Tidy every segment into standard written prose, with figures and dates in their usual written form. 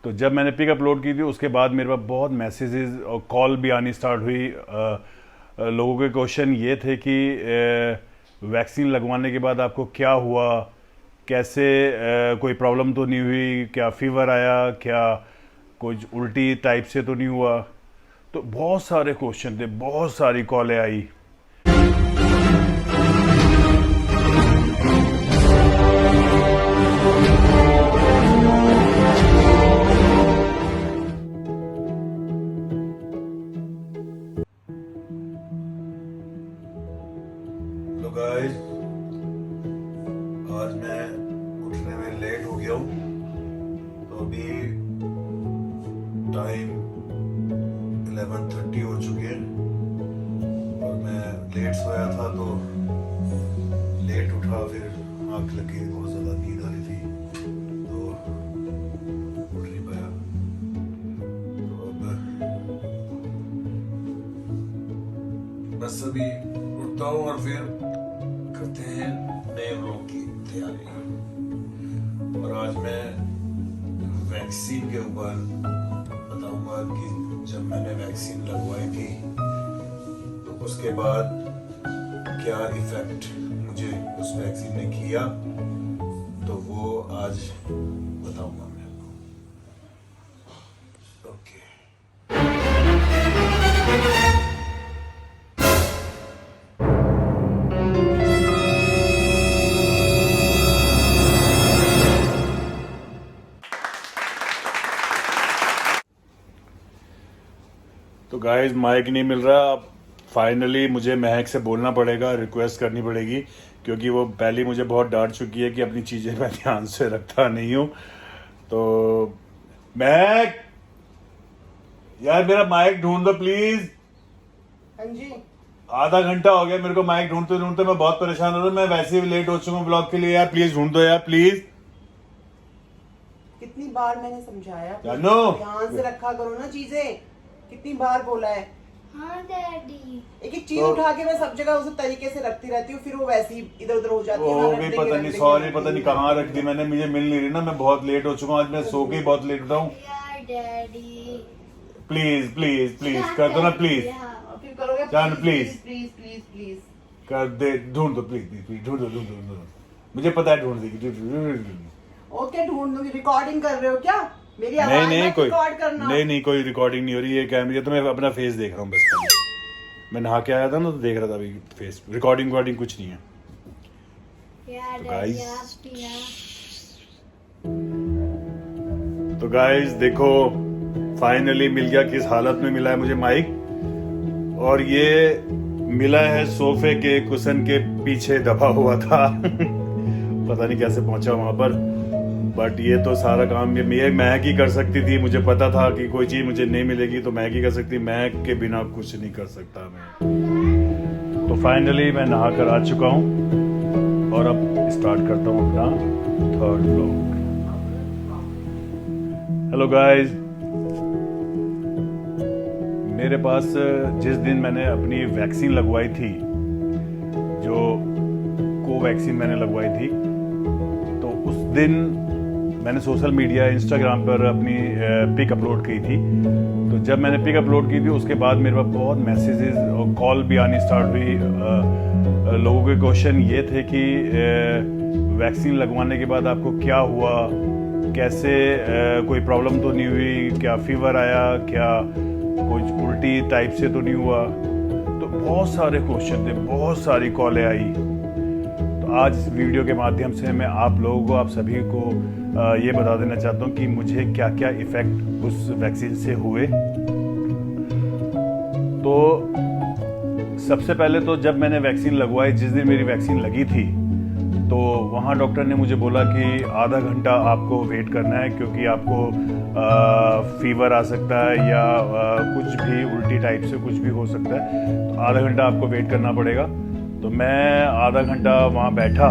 तो जब मैंने पिक अपलोड की थी उसके बाद मेरे पास बहुत मैसेजेस और कॉल भी आनी स्टार्ट हुई। लोगों के क्वेश्चन ये थे कि वैक्सीन लगवाने के बाद आपको क्या हुआ, कैसे, कोई प्रॉब्लम तो नहीं हुई, क्या फीवर आया, क्या कुछ उल्टी टाइप से तो नहीं हुआ। तो बहुत सारे क्वेश्चन थे, बहुत सारी कॉलें आई। हेलो गाइस, आज मैं उठने में लेट हो गया हूँ। तो अभी टाइम 11:30 हो चुके हैं और मैं लेट सोया था तो लेट उठा, फिर आँख लगी, बहुत ज़्यादा नींद आ रही थी तो उठ नहीं पाया। तो अब बस अभी उठता हूँ और फिर करते हैं नए व्लॉग की तैयारी। और आज मैं वैक्सीन के ऊपर बताऊंगा कि जब मैंने वैक्सीन लगवाई थी तो उसके बाद क्या इफेक्ट मुझे उस वैक्सीन ने किया, तो वो आज बताऊंगा मैं आपको। ओके। तो गाइस माइक नहीं मिल रहा। अब फाइनली मुझे महक से बोलना पड़ेगा, रिक्वेस्ट करनी पड़ेगी, क्योंकि वो पहले मुझे बहुत डांट चुकी है कि अपनी चीज़ें मैं ध्यान से रखता नहीं हूँ। तो महक यार, मेरा माइक ढूंढ दो प्लीज। हाँ जी। आधा घंटा हो गया मेरे को माइक ढूंढते ढूंढते, मैं बहुत परेशान हो रहा हूँ। मैं वैसे भी लेट हो चुका हूँ ब्लॉग के लिए। यार प्लीज ढूंढ दो यार, प्लीज। कितनी बार मैंने समझाया, जानो। ध्यान से रखा करो ना चीजें। कितनी बार बोला है। हाँ डैडी। एक एक चीज तो- उठा के मैं सब जगह उसी तरीके से रखती रहती हूँ, फिर वो वैसी इधर उधर हो जाती है। वो हाँ, हो रख गई, देंगे, पता रख नहीं, देंगे, सॉरी, रख पता नहीं देंगे। कहाँ रख दी मैंने, मुझे मिल नहीं रही ना। मैं बहुत लेट हो चुका हूँ, आज मैं सो के ही बहुत लेट उठा हूँ। यार डैडी। प्लीज प्लीज प्लीज कर दो ना प्लीज। और फिर करोगे जान, please please। Please please please. कर दे, ढूंढ दो प्लीज प्लीज प्लीज, ढूंढ दो ढूंढ दो ढूंढ दो। मुझे पता है ढूंढ देगी। ओके, ढूंढ दूंगी। रिकॉर्डिंग कर रहे हो क्या? मेरी नहीं आवाज नहीं, मत कोई रिकॉर्ड करना। नहीं कोई रिकॉर्डिंग नहीं हो रही है। कैमरे तो मैं अपना फेस देख रहा हूँ बस खाली। मैं नहा के आया था ना तो देख रहा था अभी फेस। रिकॉर्डिंग कुछ नहीं है। यार तो डैडी guys- आप भी यार। तो गाइस देखो, फाइनली मिल गया। किस हालत में मिला है मुझे माइक, और ये मिला है सोफे के कुशन के पीछे दबा हुआ था। पता नहीं कैसे पहुंचा वहां पर, बट ये तो सारा काम ये महक ही कर सकती थी। मुझे पता था कि कोई चीज मुझे नहीं मिलेगी तो महक ही कर सकती। महक के बिना कुछ नहीं कर सकता मैं। तो फाइनली मैं नहा कर आ चुका हूँ और अब स्टार्ट करता हूँ अपना थर्ड व्लॉग। हेलो गाइस, मेरे पास जिस दिन मैंने अपनी वैक्सीन लगवाई थी, जो कोवैक्सीन मैंने लगवाई थी, तो उस दिन मैंने सोशल मीडिया इंस्टाग्राम पर अपनी पिक अपलोड की थी। तो जब मैंने पिक अपलोड की थी उसके बाद मेरे पास बहुत मैसेजेस और कॉल भी आनी स्टार्ट हुई। लोगों के क्वेश्चन ये थे कि वैक्सीन लगवाने के बाद आपको क्या हुआ, कैसे, कोई प्रॉब्लम तो नहीं हुई, क्या फीवर आया, क्या कुछ उल्टी टाइप से तो नहीं हुआ। तो बहुत सारे क्वेश्चन थे, बहुत सारी कॉलें आई। तो आज इस वीडियो के माध्यम से मैं आप लोगों को, आप सभी को ये बता देना चाहता हूँ कि मुझे क्या क्या इफ़ेक्ट उस वैक्सीन से हुए। तो सबसे पहले तो जब मैंने वैक्सीन लगवाई, जिस दिन मेरी वैक्सीन लगी थी, तो वहाँ डॉक्टर ने मुझे बोला कि आधा घंटा आपको वेट करना है, क्योंकि आपको फीवर आ सकता है या कुछ भी उल्टी टाइप से कुछ भी हो सकता है। तो आधा घंटा आपको वेट करना पड़ेगा। तो मैं आधा घंटा वहाँ बैठा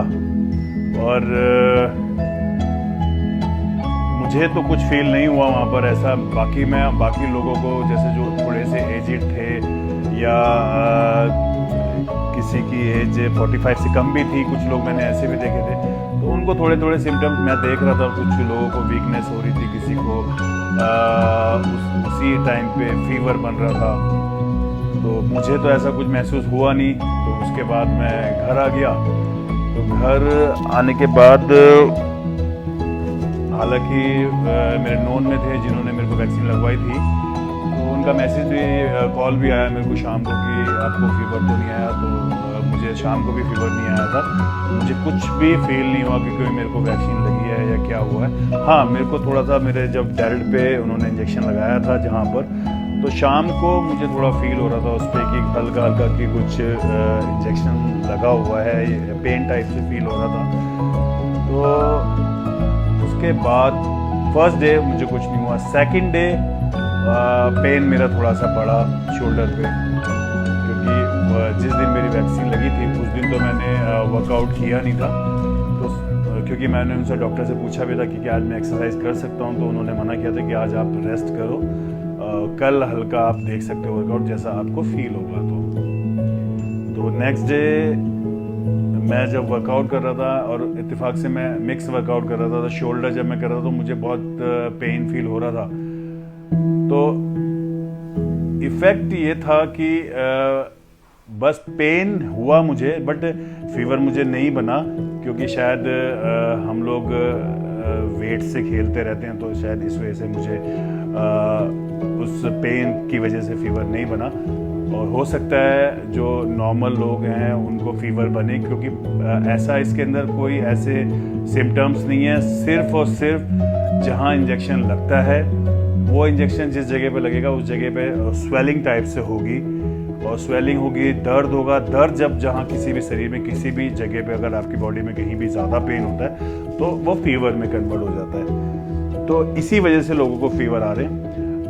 और मुझे तो कुछ फील नहीं हुआ वहाँ पर ऐसा। बाकी लोगों को, जैसे जो थोड़े से एजिड थे या किसी की एज 45 से कम भी थी, कुछ लोग मैंने ऐसे भी देखे थे, तो उनको थोड़े थोड़े सिम्टम्स मैं देख रहा था। कुछ लोगों को वीकनेस हो रही थी, किसी को उसी टाइम पे फीवर बन रहा था। तो मुझे तो ऐसा कुछ महसूस हुआ नहीं। तो उसके बाद मैं घर आ गया। तो घर आने के बाद हालांकि मेरे नोन में थे जिन्होंने मेरे को वैक्सीन लगवाई थी, तो उनका मैसेज भी कॉल भी आया मेरे को शाम को कि आपको फीवर तो नहीं आया। तो मुझे शाम को भी फीवर नहीं आया था। मुझे कुछ भी फील नहीं हुआ कि कोई मेरे को वैक्सीन लगी है या क्या हुआ है। हाँ, मेरे को थोड़ा सा मेरे जब डायरेक्ट पे उन्होंने इंजेक्शन लगाया था जहाँ पर, तो शाम को मुझे थोड़ा फील हो रहा था उस पर कि हल्का हल्का कि कुछ इंजेक्शन लगा हुआ है, पेन टाइप से फील हो रहा था। तो उसके बाद फर्स्ट डे मुझे कुछ नहीं हुआ। सेकंड डे पेन मेरा थोड़ा सा बढ़ा शोल्डर पे, क्योंकि जिस दिन मेरी वैक्सीन लगी थी उस दिन तो मैंने वर्कआउट किया नहीं था। तो क्योंकि मैंने उनसे डॉक्टर से पूछा भी था कि क्या आज मैं एक्सरसाइज कर सकता हूँ, तो उन्होंने मना किया था कि आज आप रेस्ट करो, कल हल्का आप देख सकते हो वर्कआउट जैसा आपको फील होगा। तो नेक्स्ट डे मैं जब वर्कआउट कर रहा था, और इत्तेफाक से मैं मिक्स वर्कआउट कर रहा था, तो शोल्डर जब मैं कर रहा था तो मुझे बहुत पेन फील हो रहा था। तो इफ़ेक्ट ये था कि बस पेन हुआ मुझे, बट फीवर मुझे नहीं बना, क्योंकि शायद हम लोग वेट से खेलते रहते हैं, तो शायद इस वजह से मुझे उस पेन की वजह से फीवर नहीं बना। और हो सकता है जो नॉर्मल लोग हैं उनको फीवर बने, क्योंकि ऐसा इसके अंदर कोई ऐसे सिम्टम्स नहीं है। सिर्फ और सिर्फ जहाँ इंजेक्शन लगता है वो इंजेक्शन जिस जगह पे लगेगा उस जगह पे स्वेलिंग टाइप से होगी, और स्वेलिंग होगी, दर्द होगा। दर्द जब जहाँ किसी भी शरीर में किसी भी जगह पे अगर आपकी बॉडी में कहीं भी ज़्यादा पेन होता है तो वो फीवर में कन्वर्ट हो जाता है। तो इसी वजह से लोगों को फीवर आ रहे हैं।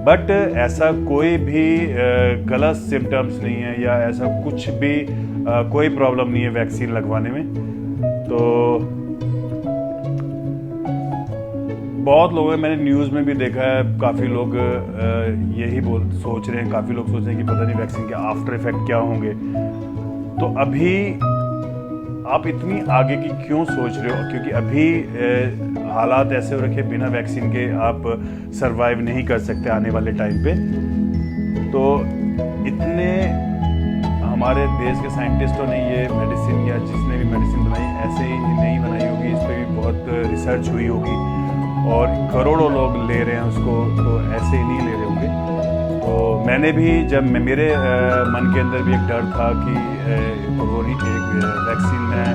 बट ऐसा कोई भी गलत सिम्टम्स नहीं है, या ऐसा कुछ भी कोई प्रॉब्लम नहीं है वैक्सीन लगवाने में। तो बहुत लोगों ने, मैंने न्यूज़ में भी देखा है, काफ़ी लोग यही सोच रहे हैं, काफ़ी लोग सोच रहे हैं कि पता नहीं वैक्सीन के आफ्टर इफेक्ट क्या होंगे। तो अभी आप इतनी आगे की क्यों सोच रहे हो? क्योंकि अभी हालात ऐसे हो रखे, बिना वैक्सीन के आप सरवाइव नहीं कर सकते आने वाले टाइम पे। तो इतने हमारे देश के साइंटिस्टों ने ये मेडिसिन, या जिसने भी मेडिसिन बनाई, ऐसे ही नहीं बनाई होगी, इस पर भी बहुत रिसर्च हुई होगी, और करोड़ों लोग ले रहे हैं उसको, तो ऐसे ही नहीं ले रहे होंगे। तो मैंने भी, जब मेरे मन के अंदर भी एक डर था कि एक वैक्सीन मैं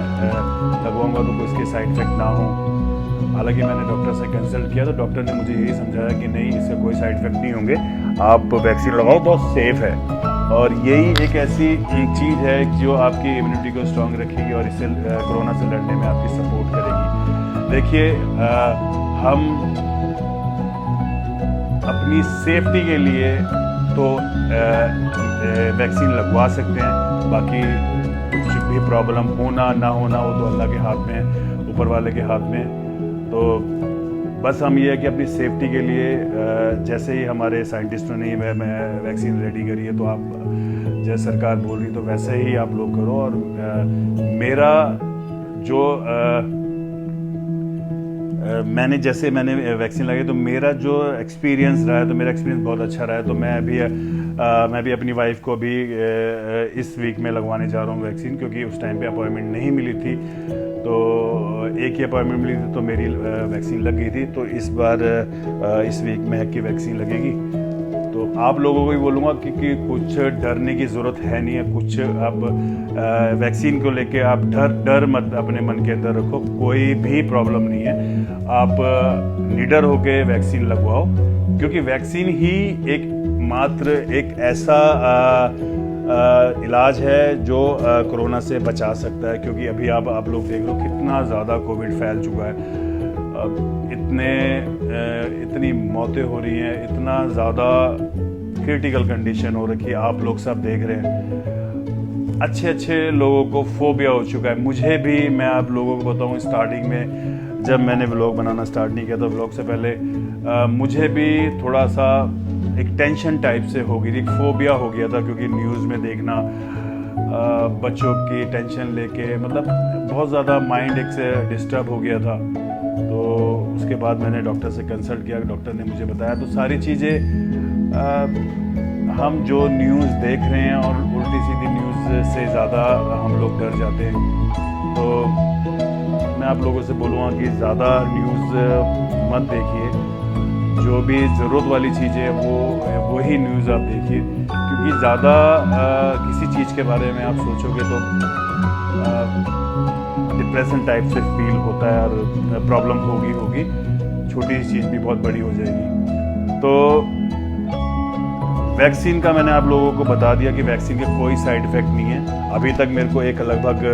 लगवाऊंगा तो कोई इसके साइड इफेक्ट ना हो। हालांकि मैंने डॉक्टर से कंसल्ट किया, तो डॉक्टर ने मुझे यही समझाया कि नहीं, इससे कोई साइड इफेक्ट नहीं होंगे, आप वैक्सीन लगाओ, बहुत सेफ है। और यही एक ऐसी चीज़ है जो आपकी इम्यूनिटी को स्ट्रांग रखेगी और इससे कोरोना से लड़ने में आपकी सपोर्ट करेगी। देखिए, हम अपनी सेफ्टी के लिए तो वैक्सीन लगवा सकते हैं, बाकी कुछ भी प्रॉब्लम होना ना होना वो तो अल्लाह के हाथ में, ऊपर वाले के हाथ में। तो बस हम ये है कि अपनी सेफ्टी के लिए जैसे ही हमारे साइंटिस्टों ने वैक्सीन रेडी करी है, तो आप जैसे सरकार बोल रही तो वैसे ही आप लोग करो। और मेरा जो मैंने वैक्सीन लगाई, तो मेरा जो एक्सपीरियंस रहा है, तो मेरा एक्सपीरियंस बहुत अच्छा रहा है। तो मैं भी अपनी वाइफ को भी इस वीक में लगवाने जा रहा हूँ वैक्सीन, क्योंकि उस टाइम पे अपॉइंटमेंट नहीं मिली थी, तो एक ही अपॉइंटमेंट मिली थी, तो मेरी वैक्सीन लग गई थी। तो इस बार इस वीक महक की वैक्सीन लगेगी। तो आप लोगों को भी बोलूँगा कि कुछ डरने की ज़रूरत है नहीं है। कुछ आप वैक्सीन को लेके आप डर मत अपने मन के अंदर रखो, कोई भी प्रॉब्लम नहीं है। आप निडर होके वैक्सीन लगवाओ, क्योंकि वैक्सीन ही एक ऐसा इलाज है जो कोरोना से बचा सकता है। क्योंकि अभी आप लोग देख लो कितना ज़्यादा कोविड फैल चुका है, इतनी मौतें हो रही हैं, इतना ज़्यादा क्रिटिकल कंडीशन हो रखी है, आप लोग सब देख रहे हैं। अच्छे लोगों को फोबिया हो चुका है, मुझे भी। मैं आप लोगों को बताऊं, स्टार्टिंग में जब मैंने व्लॉग बनाना स्टार्ट नहीं किया था, व्लॉग से पहले मुझे भी थोड़ा सा एक टेंशन टाइप से हो गई थी, एक फोबिया हो गया था, क्योंकि न्यूज़ में देखना बच्चों की टेंशन लेके, मतलब बहुत ज़्यादा माइंड एक से डिस्टर्ब हो गया था। तो उसके बाद मैंने डॉक्टर से कंसल्ट किया, डॉक्टर ने मुझे बताया। तो सारी चीज़ें हम जो न्यूज़ देख रहे हैं और उल्टी सीधी न्यूज़ से ज़्यादा हम लोग डर जाते हैं। तो मैं आप लोगों से बोलूँगा कि ज़्यादा न्यूज़ मत देखिए, जो भी ज़रूरत वाली चीज़ें वो वही न्यूज़ आप देखिए, क्योंकि ज़्यादा किसी चीज़ के बारे में आप सोचोगे तो डिप्रेशन टाइप से फील होता है और प्रॉब्लम होगी, छोटी सी चीज़ भी बहुत बड़ी हो जाएगी। तो वैक्सीन का मैंने आप लोगों को बता दिया कि वैक्सीन के कोई साइड इफ़ेक्ट नहीं है। अभी तक मेरे को लगभग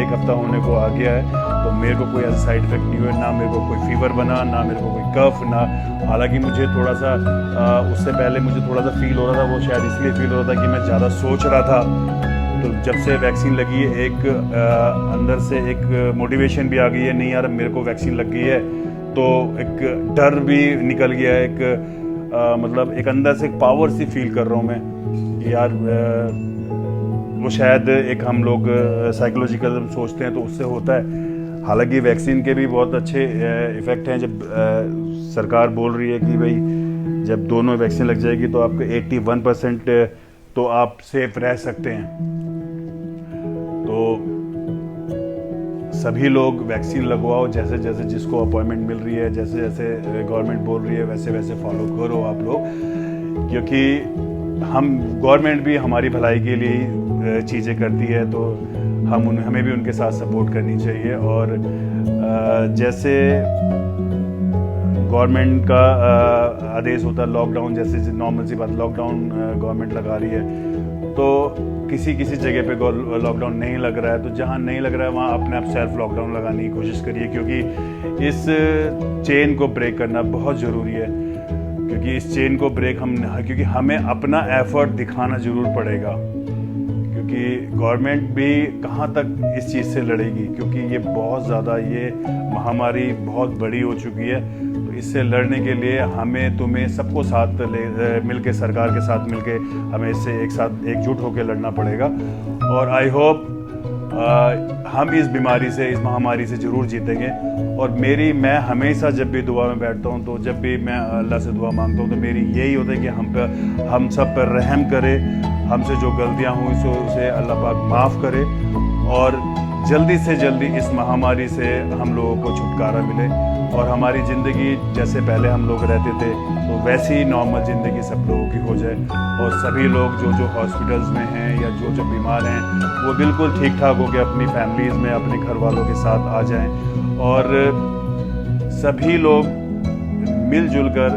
एक हफ्ता होने को आ गया है, तो मेरे को कोई ऐसा साइड इफ़ेक्ट नहीं हुआ, ना मेरे को कोई फीवर बना, ना मेरे को कोई कफ, ना हालांकि मुझे थोड़ा सा उससे पहले मुझे थोड़ा सा फील हो रहा था, वो शायद इसलिए फील हो रहा था कि मैं ज़्यादा सोच रहा था। तो जब से वैक्सीन लगी है एक अंदर से एक मोटिवेशन भी आ गई है, नहीं यार मेरे को वैक्सीन लग गई है, तो एक डर भी निकल गया है, एक मतलब एक अंदर से एक पावर सी फील कर रहा हूँ मैं कि यार वो शायद एक हम लोग साइकोलॉजिकल सोचते हैं तो उससे होता है। हालांकि वैक्सीन के भी बहुत अच्छे इफ़ेक्ट हैं। जब सरकार बोल रही है कि भाई जब दोनों वैक्सीन लग जाएगी तो आपको 81% तो आप सेफ रह सकते हैं। तो सभी लोग वैक्सीन लगवाओ, जैसे जैसे जिसको अपॉइंटमेंट मिल रही है, जैसे जैसे गवर्नमेंट बोल रही है वैसे वैसे फॉलो करो आप लोग, क्योंकि हम गवर्नमेंट भी हमारी भलाई के लिए चीज़ें करती है, तो हमें भी उनके साथ सपोर्ट करनी चाहिए। और जैसे गवर्नमेंट का आदेश होता है लॉकडाउन, जैसे नॉर्मल सी बात लॉकडाउन गवर्नमेंट लगा रही है, तो किसी किसी जगह पे लॉकडाउन नहीं लग रहा है, तो जहाँ नहीं लग रहा है वहाँ अपने आप सेल्फ लॉकडाउन लगाने की कोशिश करिए, क्योंकि इस चेन को ब्रेक करना बहुत ज़रूरी है। क्योंकि इस चेन को ब्रेक क्योंकि हमें अपना एफर्ट दिखाना ज़रूर पड़ेगा, क्योंकि गवर्नमेंट भी कहाँ तक इस चीज़ से लड़ेगी, क्योंकि ये बहुत ज़्यादा ये महामारी बहुत बड़ी हो चुकी है। तो इससे लड़ने के लिए हमें तुम्हें सबको साथ मिलके, सरकार के साथ मिलके हमें इससे एक साथ एकजुट होकर लड़ना पड़ेगा। और आई होप हम इस बीमारी से, इस महामारी से ज़रूर जीतेंगे। और मैं हमेशा जब भी दुआ में बैठता हूँ, तो जब भी मैं अल्लाह से दुआ मांगता हूँ, तो मेरी यही होता है कि हम सब पर रहम करे, हमसे जो गलतियाँ हुई उसे अल्लाह पाक माफ़ करे, और जल्दी से जल्दी इस महामारी से हम लोगों को छुटकारा मिले, और हमारी ज़िंदगी जैसे पहले हम लोग रहते थे तो वैसी ही नॉर्मल ज़िंदगी सब लोगों की हो जाए, और सभी लोग जो हॉस्पिटल्स में हैं या जो बीमार हैं वो बिल्कुल ठीक ठाक होकर अपनी फैमिलीज़ में, अपने घर वालों के साथ आ जाएं, और सभी लोग मिलजुल कर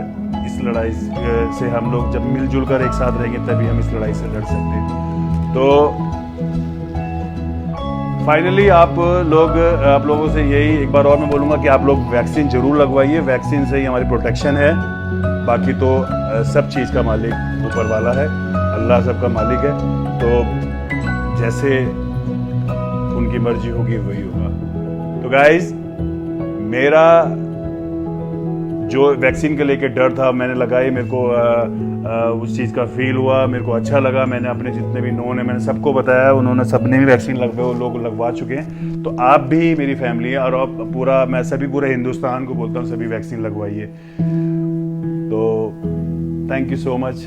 इस लड़ाई से, हम लोग जब मिलजुल कर एक साथ रहेंगे तभी हम इस लड़ाई से लड़ सकते हैं। तो फाइनली आप लोगों से यही एक बार और मैं बोलूँगा कि आप लोग वैक्सीन ज़रूर लगवाइए। वैक्सीन से ही हमारी प्रोटेक्शन है, बाकी तो सब चीज़ का मालिक ऊपर वाला है, अल्लाह सबका मालिक है, तो जैसे उनकी मर्जी होगी वही होगा। तो गाइज, मेरा जो वैक्सीन के लेके डर था मैंने लगाई, मेरे को उस चीज़ का फील हुआ, मेरे को अच्छा लगा। मैंने अपने जितने भी नोन है मैंने सबको बताया, उन्होंने सबने भी वैक्सीन लोग लगवा चुके हैं। तो आप भी, मेरी फैमिली है, और अब मैं पूरे हिंदुस्तान को बोलता हूँ सभी वैक्सीन लगवाइए। तो थैंक यू सो मच।